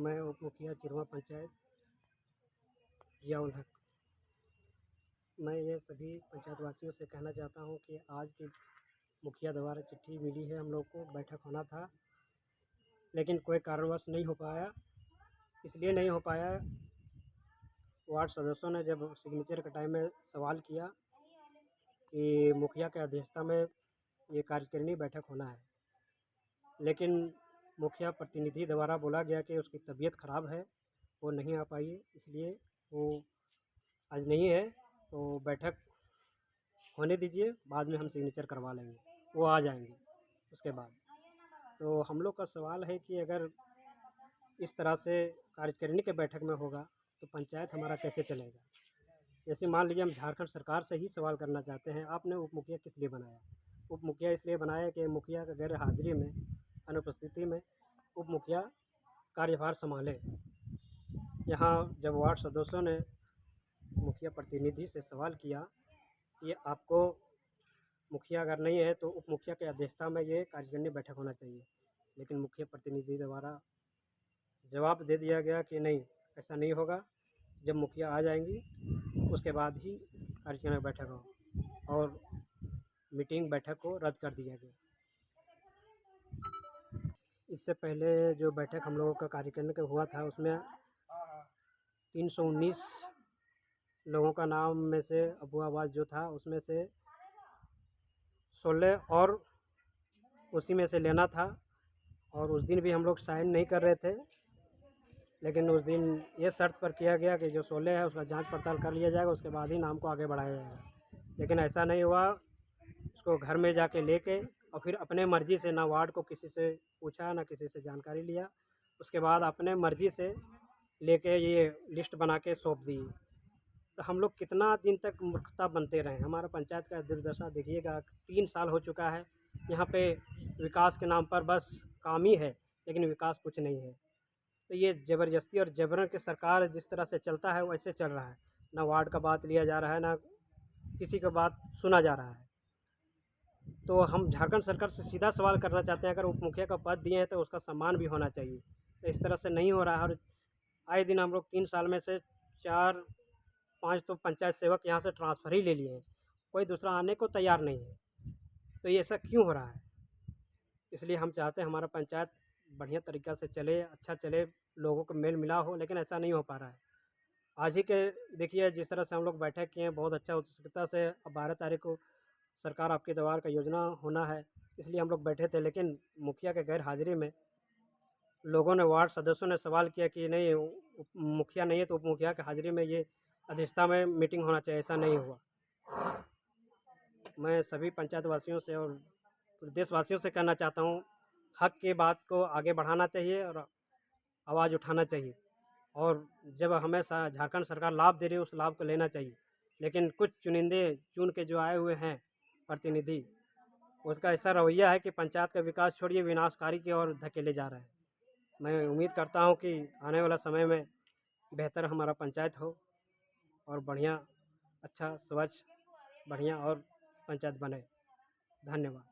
मैं उप मुखिया चिरवा पंचायत जियाउल हक। मैं ये सभी पंचायत वासियों से कहना चाहता हूँ कि आज की मुखिया द्वारा चिट्ठी मिली है, हम लोग को बैठक होना था लेकिन कोई कारणवश नहीं हो पाया। इसलिए नहीं हो पाया, वार्ड सदस्यों ने जब सिग्नेचर के टाइम में सवाल किया कि मुखिया की अध्यक्षता में ये कार्यकारिणी बैठक होना है, लेकिन मुखिया प्रतिनिधि द्वारा बोला गया कि उसकी तबीयत ख़राब है, वो नहीं आ पाई, इसलिए वो आज नहीं है। तो बैठक होने दीजिए, बाद में हम सिग्नेचर करवा लेंगे, वो आ जाएंगे उसके बाद। तो हम लोग का सवाल है कि अगर इस तरह से कार्यकारिणी के बैठक में होगा तो पंचायत हमारा कैसे चलेगा। जैसे मान लीजिए हम झारखंड सरकार से ही सवाल करना चाहते हैं, आपने उप मुखिया किस लिए बनाया। उप मुखिया इसलिए बनाया कि मुखिया का गैर हाजिरी में, अनुपस्थिति में उप मुखिया कार्यभार संभाले। यहाँ जब वार्ड सदस्यों ने मुखिया प्रतिनिधि से सवाल किया कि आपको मुखिया अगर नहीं है तो उप मुखिया की अध्यक्षता में ये कार्यकारिणी बैठक होना चाहिए, लेकिन मुखिया प्रतिनिधि द्वारा जवाब दे दिया गया कि नहीं, ऐसा नहीं होगा, जब मुखिया आ जाएंगी उसके बाद ही कार्यकारिणी बैठक हो, और मीटिंग बैठक को रद्द कर दिया गया। इससे पहले जो बैठक हम लोगों का कार्यकारिणी का हुआ था उसमें 319 लोगों का नाम में से अबू आवाज़ जो था उसमें से 16 और उसी में से लेना था, और उस दिन भी हम लोग साइन नहीं कर रहे थे, लेकिन उस दिन ये शर्त पर किया गया कि जो 16 है उसका जांच पड़ताल कर लिया जाएगा, उसके बाद ही नाम को आगे बढ़ाया जाएगा। लेकिन ऐसा नहीं हुआ, उसको घर में जाके लेके और फिर अपने मर्ज़ी से, ना वार्ड को किसी से पूछा ना किसी से जानकारी लिया, उसके बाद अपने मर्ज़ी से लेके ये लिस्ट बना के सौंप दी। तो हम लोग कितना दिन तक मूर्खता बनते रहें। हमारा पंचायत का दुर्दशा देखिएगा, 3 साल हो चुका है, यहाँ पे विकास के नाम पर बस काम ही है, लेकिन विकास कुछ नहीं है। तो ये ज़बरदस्ती और जबरन की सरकार जिस तरह से चलता है वैसे चल रहा है, ना वार्ड का बात लिया जा रहा है, ना किसी का बात सुना जा रहा है। तो हम झारखंड सरकार से सीधा सवाल करना चाहते हैं, अगर उप मुखिया का पद दिए हैं तो उसका सम्मान भी होना चाहिए। तो इस तरह से नहीं हो रहा है, और आए दिन हम लोग 3 साल में से 4-5 तो पंचायत सेवक यहाँ से ट्रांसफ़र ही ले लिए हैं, कोई दूसरा आने को तैयार नहीं है। तो ये ऐसा क्यों हो रहा है? इसलिए हम चाहते हैं हमारा पंचायत बढ़िया तरीक़ा से चले, अच्छा चले, लोगों को मेल मिलाप हो, लेकिन ऐसा नहीं हो पा रहा है। आज ही के देखिए जिस तरह से हम लोग बैठक किए हैं, बहुत अच्छा उत्सुकता से, अब 12 तारीख को सरकार आपके द्वार का योजना होना है, इसलिए हम लोग बैठे थे, लेकिन मुखिया के गैर हाजिरी में लोगों ने, वार्ड सदस्यों ने सवाल किया कि नहीं, मुखिया नहीं है तो उप मुखिया की हाजिरी में ये अध्यक्षता में मीटिंग होना चाहिए। ऐसा नहीं हुआ। मैं सभी पंचायत वासियों से और देशवासियों से कहना चाहता हूँ, हक की बात को आगे बढ़ाना चाहिए और आवाज़ उठाना चाहिए, और जब हमें झारखंड सरकार लाभ दे रही है उस लाभ को लेना चाहिए। लेकिन कुछ चुनिंदे चुन के जो आए हुए हैं प्रतिनिधि, उसका ऐसा रवैया है कि पंचायत का विकास छोड़िए विनाशकारी की ओर धकेले जा रहे हैं। मैं उम्मीद करता हूँ कि आने वाला समय में बेहतर हमारा पंचायत हो और बढ़िया, अच्छा, स्वच्छ, बढ़िया और पंचायत बने। धन्यवाद।